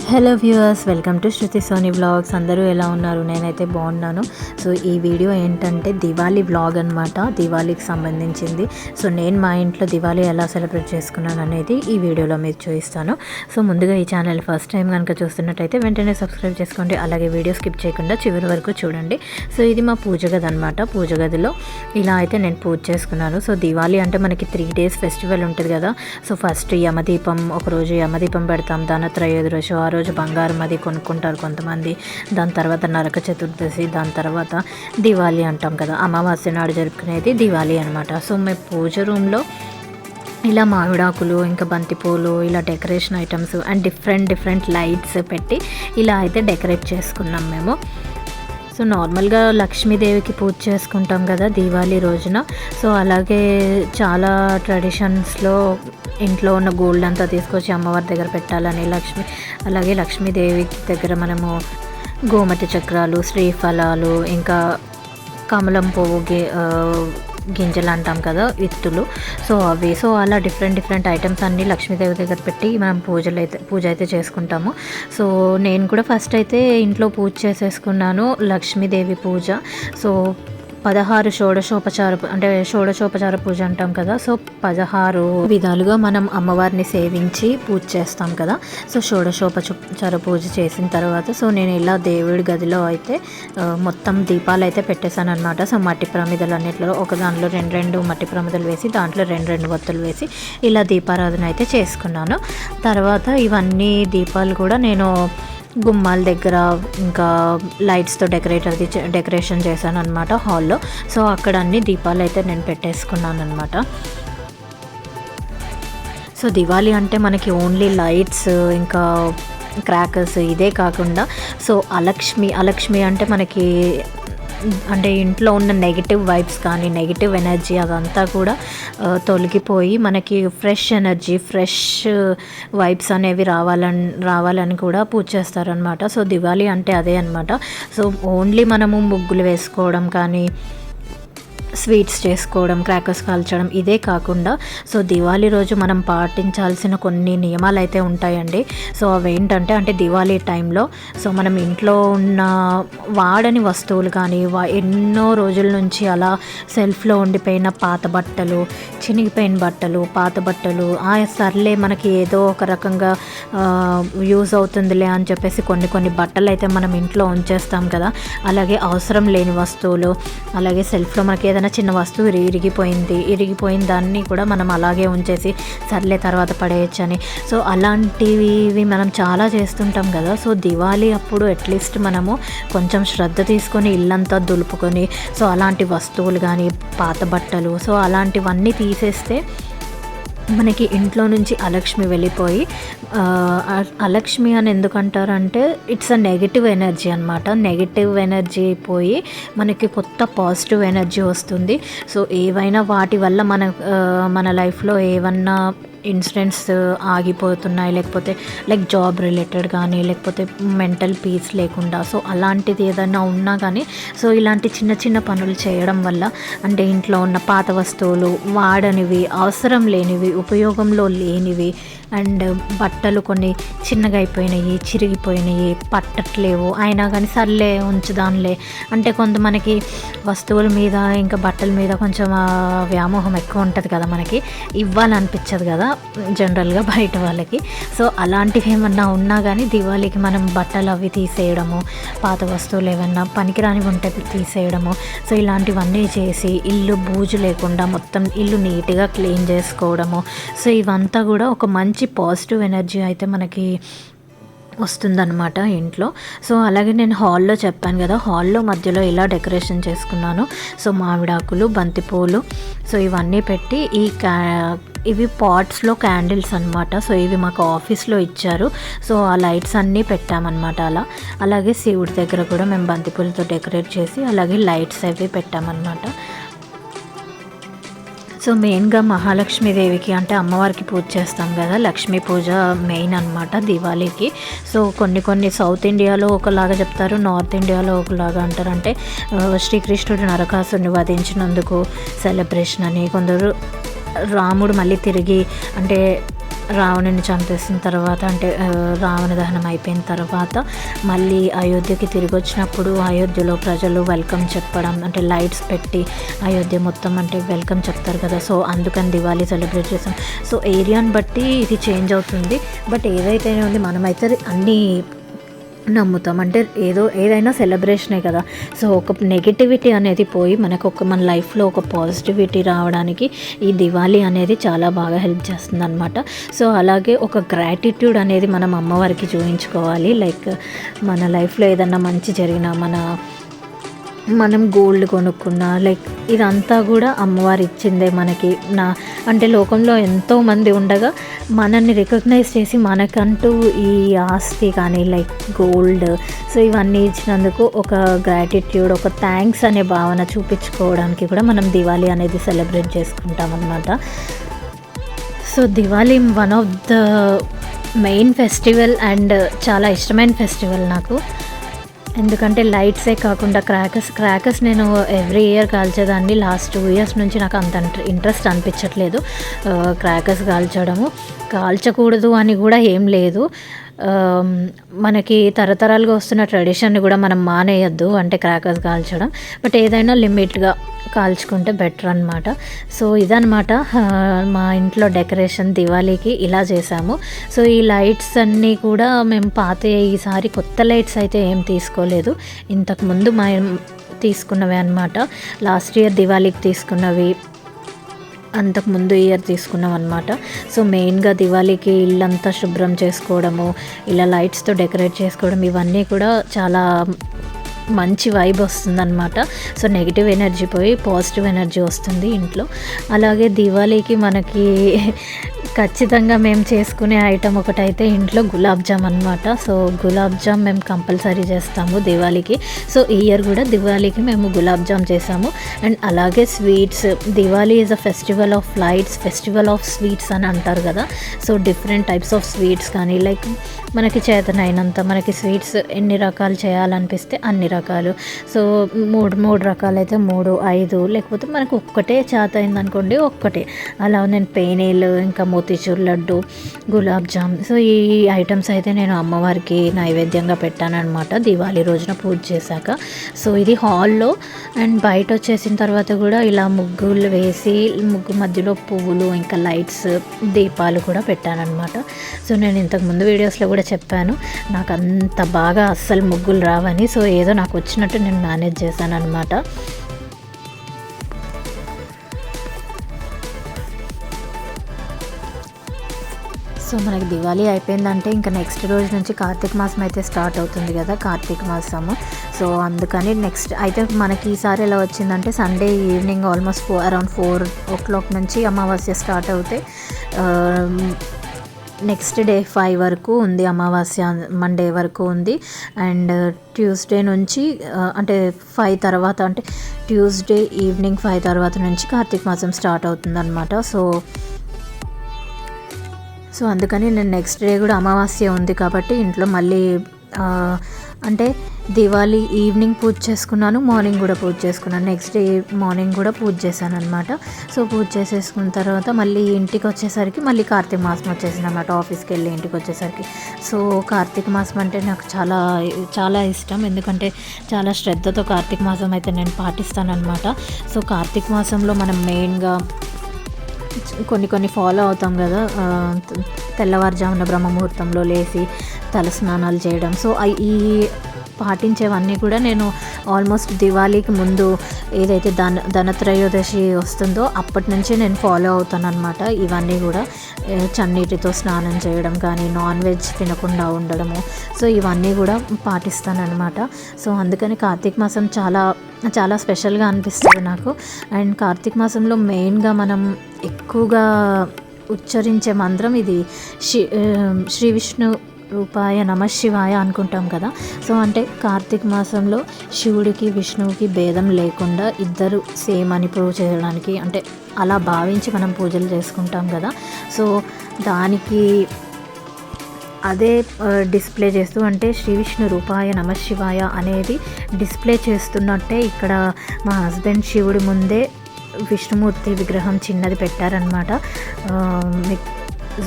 Hello viewers, welcome to Shruti Soni vlogs. అందరూ ఎలా ఉన్నారు? నేనైతే బాగున్నాను. సో ఈ వీడియో ఏంటంటే దివాళీ వ్లాగ్ అనమాట, దివాళీకి సంబంధించింది. సో నేను మా ఇంట్లో దివాళీ ఎలా సెలబ్రేట్ చేసుకున్నాను అనేది ఈ వీడియోలో మీకు చూపిస్తాను. సో ముందుగా ఈ ఛానల్ ఫస్ట్ టైం కనుక చూస్తున్నట్టయితే వెంటనే సబ్స్క్రైబ్ చేసుకోండి. అలాగే వీడియో స్కిప్ చేయకుండా చివరి వరకు చూడండి. సో ఇది మా పూజ గది అనమాట. పూజ గదిలో ఇలా అయితే నేను పూజ చేసుకున్నాను. సో దివాళీ అంటే మనకి 3 days ఫెస్టివల్ ఉంటుంది కదా. సో ఫస్ట్ యమదీపం, ఒకరోజు యమదీపం పెడతాం. దాని త్రయోదశి ఆ రోజు బంగారం అది కొనుక్కుంటారు కొంతమంది. దాని తర్వాత నరక చతుర్దశి, దాని తర్వాత దివాళీ అంటాం కదా, అమావాస్య నాడు జరుపుకునేది దివాళీ అనమాట. సో మేము పూజ రూమ్లో ఇలా మామిడాకులు, ఇంకా బంతిపూలు, ఇలా decoration items and different lights పెట్టి ఇలా అయితే డెకరేట్ చేసుకున్నాం మేము. సో నార్మల్గా లక్ష్మీదేవికి పూజ చేసుకుంటాం కదా దివాళీ రోజున. సో అలాగే చాలా ట్రెడిషన్స్లో ఇంట్లో ఉన్న గోల్డ్ అంతా తీసుకొచ్చి అమ్మవారి దగ్గర పెట్టాలని అలాగే లక్ష్మీదేవి దగ్గర మనము గోమతి చక్రాలు, శ్రీఫలాలు, ఇంకా కమలం పువ్వు గింజలు అంటాం కదా, విత్తులు. సో అవి అలా డిఫరెంట్ ఐటమ్స్ అన్నీ లక్ష్మీదేవి దగ్గర పెట్టి మనం పూజ అయితే చేసుకుంటాము. సో నేను కూడా ఫస్ట్ అయితే ఇంట్లో పూజ చేసేసుకున్నాను, లక్ష్మీదేవి పూజ. సో 16 షోడశోపచార పూజ అంటాం కదా. సో 16 విధాలుగా మనం అమ్మవారిని సేవించి పూజ చేస్తాం కదా. సో షోడశోపచార పూజ చేసిన తర్వాత సో నేను ఇలా దేవుడి గదిలో అయితే మొత్తం దీపాలు అయితే పెట్టేశాను అనమాట. సో మట్టి ప్రమిదలు అన్నిట్లో ఒక దాంట్లో రెండు మట్టి ప్రమిదలు వేసి దాంట్లో రెండు వత్తులు వేసి ఇలా దీపారాధన అయితే చేసుకున్నాను. తర్వాత ఇవన్నీ దీపాలు కూడా నేను గుమ్మాల దగ్గర ఇంకా లైట్స్తో డెకరేషన్ చేశాను అనమాట హాల్లో. సో అక్కడ అన్ని దీపాలు అయితే నేను పెట్టేసుకున్నాను అనమాట. సో దివాళీ అంటే మనకి ఓన్లీ లైట్స్ ఇంకా క్రాకర్స్ ఇదే కాకుండా సో అలక్ష్మి అంటే మనకి అంటే ఇంట్లో ఉన్న నెగిటివ్ వైబ్స్ కానీ నెగిటివ్ ఎనర్జీ అదంతా కూడా తొలగిపోయి మనకి ఫ్రెష్ ఎనర్జీ, ఫ్రెష్ వైబ్స్ అనేవి రావాలని కూడా పూజ చేస్తారనమాట. సో దివాళీ అంటే అదే అనమాట. సో ఓన్లీ మనము ముగ్గులు వేసుకోవడం కానీ, స్వీట్స్ చేసుకోవడం, క్రాకర్స్ కాల్చడం ఇదే కాకుండా సో దివాళీ రోజు మనం పాటించాల్సిన కొన్ని నియమాలు అయితే ఉంటాయండి. సో అవేంటంటే అంటే దివాళీ టైంలో సో మనం ఇంట్లో ఉన్న వాడని వస్తువులు కానీ ఎన్నో రోజుల నుంచి అలా సెల్ఫ్లో ఉండిపోయిన పాత బట్టలు, చినిగిపోయిన బట్టలు, పాత బట్టలు సర్లే మనకి ఏదో ఒక రకంగా యూజ్ అవుతుందిలే అని చెప్పేసి కొన్ని బట్టలు అయితే మనం ఇంట్లో ఉంచేస్తాం కదా. అలాగే అవసరం లేని వస్తువులు, అలాగే సెల్ఫ్లో మనకి ఏదైనా చిన్న వస్తువు ఇరిగిపోయిన దాన్ని కూడా మనం అలాగే ఉంచేసి సర్లే తర్వాత పడేయచ్చని. సో అలాంటివి మనం చాలా చేస్తుంటాం కదా. సో దివాళీ అప్పుడు అట్లీస్ట్ మనము కొంచెం శ్రద్ధ తీసుకొని ఇల్లంతా దులుపుకొని సో అలాంటి వస్తువులు కానీ, పాత బట్టలు, సో అలాంటివన్నీ తీసేస్తే మనకి ఇంట్లో నుంచి అలక్ష్మి వెళ్ళిపోయి, అలక్ష్మి అని ఎందుకంటారంటే ఇట్స్ అ నెగిటివ్ ఎనర్జీ అనమాట. నెగిటివ్ ఎనర్జీ పోయి మనకి కొత్త పాజిటివ్ ఎనర్జీ వస్తుంది. సో ఏవైనా వాటి వల్ల మన లైఫ్లో ఏమన్నా ఇన్సిడెంట్స్ ఆగిపోతున్నాయి, లేకపోతే లైక్ జాబ్ రిలేటెడ్ కానీ, లేకపోతే మెంటల్ పీస్ లేకుండా సో అలాంటిది ఏదైనా ఉన్నా కానీ సో ఇలాంటి చిన్న పనులు చేయడం వల్ల అంటే ఇంట్లో ఉన్న పాత వస్తువులు, వాడనివి, అవసరం లేనివి, ఉపయోగంలో లేనివి అండ్ బట్టలు కొన్ని చిన్నగా అయిపోయినాయి, చిరిగిపోయినాయి, పట్టట్లేవు, అయినా కానీ సర్లే ఉంచుదాంలే అంటే మనకి వస్తువుల మీద ఇంకా బట్టల మీద కొంచెం వ్యామోహం ఎక్కువ ఉంటుంది కదా, మనకి ఇవ్వాలనిపించదు కదా జనరల్గా బయట వాళ్ళకి. సో అలాంటివి ఏమన్నా ఉన్నా కానీ దివాళీకి మనం బట్టలు అవి తీసేయడము, పాత వస్తువులు ఏమన్నా పనికిరానివి ఉంటే తీసేయడము, సో ఇలాంటివన్నీ చేసి ఇల్లు బూజు లేకుండా మొత్తం ఇల్లు నీట్గా క్లీన్ చేసుకోవడము. సో ఇవంతా కూడా ఒక మంచి పాజిటివ్ ఎనర్జీ అయితే మనకి వస్తుందన్నమాట ఇంట్లో. సో అలాగే నేను హాల్లో చెప్పాను కదా, హాల్లో మధ్యలో ఇలా డెకరేషన్ చేసుకున్నాను. సో మామిడాకులు, బంతిపూలు, సో ఇవన్నీ పెట్టి ఇవి పాట్స్లో క్యాండిల్స్ అనమాట. సో ఇవి మాకు ఆఫీస్లో ఇచ్చారు. సో ఆ లైట్స్ అన్నీ పెట్టామన్నమాట అలాగే శివుడి దగ్గర కూడా మేము బంతిపూలతో డెకరేట్ చేసి అలాగే లైట్స్ అవి పెట్టామన్నమాట. సో మెయిన్గా మహాలక్ష్మీదేవికి అంటే అమ్మవారికి పూజ చేస్తాం కదా, లక్ష్మీ పూజ మెయిన్ అనమాట దివాళీకి. సో కొన్ని సౌత్ ఇండియాలో ఒకలాగా చెప్తారు, నార్త్ ఇండియాలో ఒకలాగా అంటారు. అంటే శ్రీకృష్ణుడు నరకాసుని వధించినందుకు సెలబ్రేషన్ అని, కొందరు రాముడు మళ్ళీ తిరిగి అంటే రావణుని చంపేసిన తర్వాత అంటే రావణ దహనం అయిపోయిన తర్వాత మళ్ళీ అయోధ్యకి తిరిగి వచ్చినప్పుడు అయోధ్యలో ప్రజలు వెల్కమ్ చెప్పడం అంటే లైట్స్ పెట్టి అయోధ్య మొత్తం అంటే వెల్కమ్ చెప్తారు కదా. సో అందుకని దివాళీ సెలబ్రేట్ చేస్తాం. సో ఏరియాని బట్టి ఇది చేంజ్ అవుతుంది. బట్ ఏదైతే ఉంది మనమైతే అన్నీ నమ్ముతాం. అంటే ఏదైనా సెలబ్రేషనే కదా. సో ఒక నెగిటివిటీ అనేది పోయి మనకు మన లైఫ్లో ఒక పాజిటివిటీ రావడానికి ఈ దివాళీ అనేది చాలా బాగా హెల్ప్ చేస్తుంది అనమాట. సో అలాగే ఒక గ్రాటిట్యూడ్ అనేది మనం అమ్మవారికి చూపించుకోవాలి. లైక్ మన లైఫ్లో ఏదన్నా మంచి జరిగినా మనం గోల్డ్ కొనుక్కున్నా లైక్ ఇదంతా కూడా అమ్మవారు ఇచ్చిందే మనకి. అంటే లోకంలో ఎంతోమంది ఉండగా మనల్ని రికగ్నైజ్ చేసి మనకంటూ ఈ ఆస్తి కానీ లైక్ గోల్డ్ సో ఇవన్నీ ఇచ్చినందుకు ఒక గ్రాటిట్యూడ్ ఒక థ్యాంక్స్ అనే భావన చూపించుకోవడానికి కూడా మనం దివాళీ అనేది సెలబ్రేట్ చేసుకుంటాం అన్నమాట. So Diwali one of the main festival and చాలా ఇష్టమైన ఫెస్టివల్ నాకు. ఎందుకంటే లైట్సే కాకుండా క్రాకర్స్ నేను ఎవ్రీ ఇయర్ కాల్చేదాన్ని. లాస్ట్ 2 years నుంచి నాకు అంత ఇంట్రెస్ట్ అనిపించట్లేదు క్రాకర్స్ కాల్చకూడదు అని కూడా ఏం లేదు. మనకి తరతరాలుగా వస్తున్న ట్రెడిషన్ని కూడా మనం మానేయద్దు అంటే క్రాకర్స్ కాల్చడం. బట్ ఏదైనా లిమిట్గా కాల్చుకుంటే బెటర్ అనమాట. సో ఇదనమాట మా ఇంట్లో డెకరేషన్ దివాళీకి ఇలా చేసాము. సో ఈ లైట్స్ అన్నీ కూడా మేము ఈసారి కొత్త లైట్స్ అయితే ఏం తీసుకోలేదు. ఇంతకుముందు తీసుకున్నవి అనమాట. లాస్ట్ ఇయర్ దివాళీకి తీసుకున్నవి, అంతకుముందు ఇయర్ తీసుకున్నాం అనమాట. సో మెయిన్గా దివాళీకి ఇల్లంతా శుభ్రం చేసుకోవడము, ఇలా లైట్స్తో డెకరేట్ చేసుకోవడం ఇవన్నీ కూడా చాలా మంచి వైబ్ వస్తుందన్నమాట. సో నెగిటివ్ ఎనర్జీ పోయి పాజిటివ్ ఎనర్జీ వస్తుంది ఇంట్లో. అలాగే దివాళీకి మనకి ఖచ్చితంగా మేము చేసుకునే ఐటమ్ ఒకటైతే ఇంట్లో గులాబ్ జామ్ అనమాట. సో గులాబ్ జామ్ మేము కంపల్సరీ చేస్తాము దివాళీకి. సో ఈ ఇయర్ కూడా దివాళీకి మేము గులాబ్ జామ్ చేసాము. అండ్ అలాగే sweets, Diwali is a festival of lights, festival of sweets అని అంటారు కదా. So different types of sweets కానీ లైక్ మనకి చేతనైనంత మనకి స్వీట్స్ ఎన్ని రకాలు చేయాలనిపిస్తే అన్ని రకాలు. సో మూడు రకాలు అయితే 3, 5 లేకపోతే మనకు ఒక్కటే చేత అయిందనుకోండి ఒక్కటే. అలా నేను పేనీలు, ఇంకా మోతీచూర్ లడ్డు, గులాబ్ జామ్. సో ఈ ఐటమ్స్ అయితే నేను అమ్మవారికి నైవేద్యంగా పెట్టానన్నమాట దివాళీ రోజున పూజ చేశాక. సో ఇది హాల్లో. అండ్ బయట వచ్చేసిన తర్వాత కూడా ఇలా ముగ్గులు వేసి ముగ్గు మధ్యలో పువ్వులు ఇంకా లైట్స్ దీపాలు కూడా పెట్టానన్నమాట. సో నేను ఇంతకుముందు వీడియోస్లో కూడా చెప్పాను నాకు అంత బాగా అస్సలు ముగ్గులు రావని. సో ఏదో నాకు వచ్చినట్టు నేను మేనేజ్ చేశాను అనమాట. సో మనకి దివాళీ అయిపోయిందంటే ఇంకా నెక్స్ట్ రోజు నుంచి కార్తీక మాసం అయితే స్టార్ట్ అవుతుంది కదా, కార్తీక మాసము. సో అందుకని నెక్స్ట్ అయితే మనకి ఈసారి ఎలా వచ్చిందంటే Sunday evening almost around 4 o'clock నుంచి అమావాస్య స్టార్ట్ అవుతే నెక్స్ట్ డే 5 వరకు ఉంది అమావాస్య, మండే వరకు ఉంది. అండ్ ట్యూస్డే నుంచి అంటే 5 తర్వాత అంటే ట్యూస్డే ఈవినింగ్ 5 తర్వాత నుంచి కార్తీక మాసం స్టార్ట్ అవుతుంది అనమాట. సో అందుకని నేను నెక్స్ట్ డే కూడా అమావాస్య ఉంది కాబట్టి ఇంట్లో మళ్ళీ అంటే దివాళీ ఈవినింగ్ పూజ చేసుకున్నాను, మార్నింగ్ కూడా పూజ చేసుకున్నాను. నెక్స్ట్ డే మార్నింగ్ కూడా పూజ చేశాను అనమాట. సో పూజ చేసేసుకున్న తర్వాత మళ్ళీ ఇంటికి వచ్చేసరికి మళ్ళీ కార్తీక మాసం వచ్చేసింది అనమాట. ఆఫీస్కి వెళ్ళి ఇంటికి వచ్చేసరికి. సో కార్తీక మాసం అంటే నాకు చాలా చాలా ఇష్టం. ఎందుకంటే చాలా శ్రద్ధతో కార్తీక మాసం అయితే నేను పాటిస్తానన్నమాట. సో కార్తీక మాసంలో మనం మెయిన్గా కొన్ని ఫాలో అవుతాం కదా. తెల్లవారుజామున బ్రహ్మముహూర్తంలో లేచి తల స్నానాలు చేయడం. సో ఈ పాటించేవన్నీ కూడా నేను ఆల్మోస్ట్ దివాళీకి ముందు ఏదైతే ధనత్రయోదశి వస్తుందో అప్పటి నుంచి నేను ఫాలో అవుతాను అనమాట. ఇవన్నీ కూడా చన్నీటితో స్నానం చేయడం కానీ, నాన్ వెజ్ తినకుండా ఉండడము. సో ఇవన్నీ కూడా పాటిస్తానన్నమాట. సో అందుకని కార్తీక మాసం చాలా చాలా స్పెషల్గా అనిపిస్తుంది నాకు. అండ్ కార్తీక మాసంలో మెయిన్గా మనం ఎక్కువగా ఉచ్చరించే మంత్రం ఇది శ్రీ విష్ణు రూపాయ నమశివాయ అనుకుంటాం కదా. సో అంటే కార్తీక మాసంలో శివుడికి విష్ణువుకి భేదం లేకుండా ఇద్దరు సేమ్ అని ప్రూవ్ చేయడానికి అంటే అలా భావించి మనం పూజలు చేసుకుంటాం కదా. సో దానికి అదే డిస్ప్లే చేస్తూ అంటే శ్రీ విష్ణు రూపాయ నమశివాయ అనేది డిస్ప్లే చేస్తున్నట్టే ఇక్కడ మా హస్బెండ్ శివుడి ముందే విష్ణుమూర్తి విగ్రహం చిన్నది పెట్టారనమాట.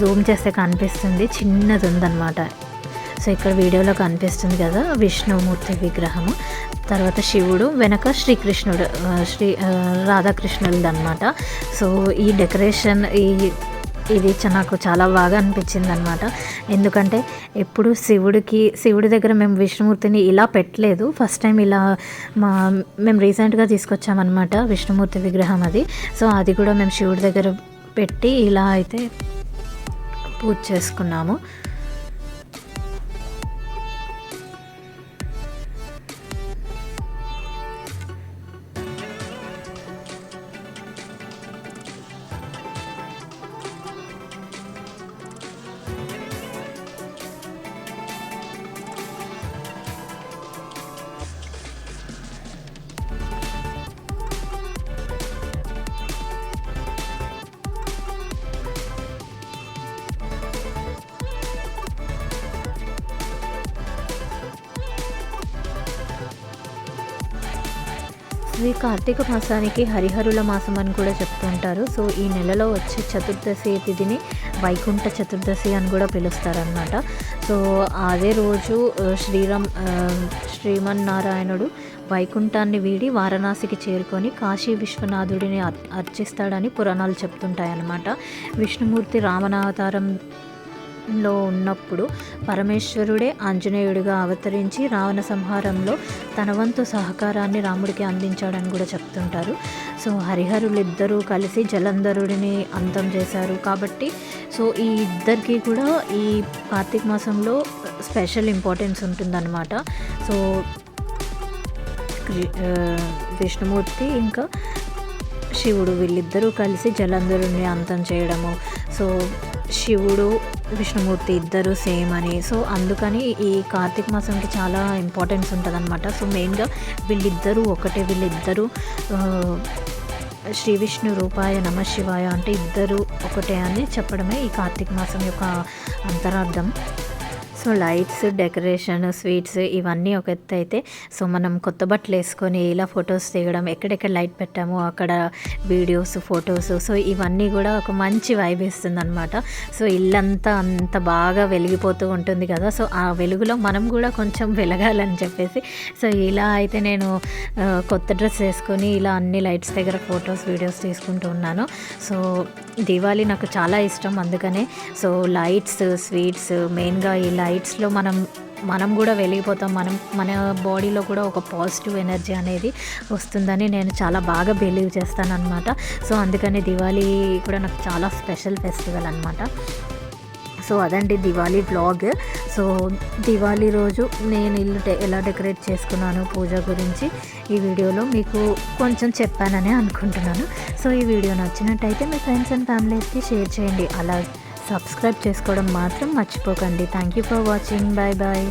జూమ్ చేస్తే కనిపిస్తుంది, చిన్నది ఉందన్నమాట. సో ఇక్కడ వీడియోలో కనిపిస్తుంది కదా విష్ణుమూర్తి విగ్రహము, తర్వాత శివుడు, వెనక శ్రీకృష్ణుడు రాధాకృష్ణులది అనమాట. సో ఈ డెకరేషన్ ఇది నాకు చాలా బాగా అనిపించింది అనమాట. ఎందుకంటే ఎప్పుడు శివుడి దగ్గర మేము విష్ణుమూర్తిని ఇలా పెట్టలేదు, ఫస్ట్ టైం ఇలా మేము రీసెంట్గా తీసుకొచ్చామన్నమాట విష్ణుమూర్తి విగ్రహం అది. సో అది కూడా మేము శివుడి దగ్గర పెట్టి ఇలా అయితే పూజ చేసుకున్నాము. ఈ కార్తీక మాసానికి హరిహరుల మాసం అని కూడా చెప్తుంటారు. సో ఈ నెలలో వచ్చే చతుర్దశి తిథిని వైకుంఠ చతుర్దశి అని కూడా పిలుస్తారనమాట. సో అదే రోజు శ్రీమన్నారాయణుడు వైకుంఠాన్ని వీడి వారణాసికి చేరుకొని కాశీ విశ్వనాథుడిని అర్చిస్తాడని పురాణాలు చెప్తుంటాయన్నమాట. విష్ణుమూర్తి రావణావతారంలో ఉన్నప్పుడు పరమేశ్వరుడే ఆంజనేయుడిగా అవతరించి రావణ సంహారంలో తన వంతు సహకారాన్ని రాముడికి అందించాడని కూడా చెప్తుంటారు. సో హరిహరులిద్దరూ కలిసి జలంధరుడిని అంతం చేశారు కాబట్టి సో ఈ ఇద్దరికి కూడా ఈ కార్తీక మాసంలో స్పెషల్ ఇంపార్టెన్స్ ఉంటుందన్నమాట. సో విష్ణుమూర్తి ఇంకా శివుడు వీళ్ళిద్దరూ కలిసి జలంధరుడిని అంతం చేయడము, సో శివుడు విష్ణుమూర్తి ఇద్దరు సేమ్ అని, సో అందుకని ఈ కార్తీక మాసంకి చాలా ఇంపార్టెన్స్ ఉంటుందన్నమాట. సో మెయిన్గా వీళ్ళిద్దరూ ఒకటే, వీళ్ళిద్దరూ శ్రీ విష్ణు రూపాయ నమ శివాయ అంటే ఇద్దరు ఒకటే అని చెప్పడమే ఈ కార్తీక మాసం యొక్క అంతరార్థం. సో లైట్స్, డెకరేషన్, స్వీట్స్ ఇవన్నీ ఒక ఎత్తు అయితే, సో మనం కొత్త బట్టలు వేసుకొని ఇలా ఫొటోస్ తీయడం, ఎక్కడెక్కడ లైట్ పెట్టామో అక్కడ వీడియోస్, ఫొటోస్, సో ఇవన్నీ కూడా ఒక మంచి వైబ్ ఇస్తుంది అనమాట. సో ఇల్లంతా అంత బాగా వెలిగిపోతూ ఉంటుంది కదా, సో ఆ వెలుగులో మనం కూడా కొంచెం వెలగాలని చెప్పేసి సో ఇలా అయితే నేను కొత్త డ్రెస్ వేసుకొని ఇలా అన్ని లైట్స్ దగ్గర ఫొటోస్, వీడియోస్ తీసుకుంటూ ఉన్నాను. సో దివాళీ నాకు చాలా ఇష్టం, అందుకనే సో లైట్స్, స్వీట్స్, మెయిన్గా ఈ లైట్స్లో మనం కూడా వెలిగిపోతాం, మన బాడీలో కూడా ఒక పాజిటివ్ ఎనర్జీ అనేది వస్తుందని నేను చాలా బాగా బిలీవ్ చేస్తాను అనమాట. సో అందుకని దివాళీ కూడా నాకు చాలా స్పెషల్ ఫెస్టివల్ అనమాట. సో అదండి దివాళీ బ్లాగ్. సో దివాళీ రోజు నేను ఇల్లు ఎలా డెకరేట్ చేసుకున్నాను పూజ గురించి ఈ వీడియోలో మీకు కొంచెం చెప్పానని అనుకుంటున్నాను. సో ఈ వీడియో నచ్చినట్టయితే మీ ఫ్రెండ్స్ అండ్ ఫ్యామిలీస్కి షేర్ చేయండి, అలా సబ్స్క్రైబ్ చేసుకోవడం మాత్రం మర్చిపోకండి. Thank you for watching. Bye bye.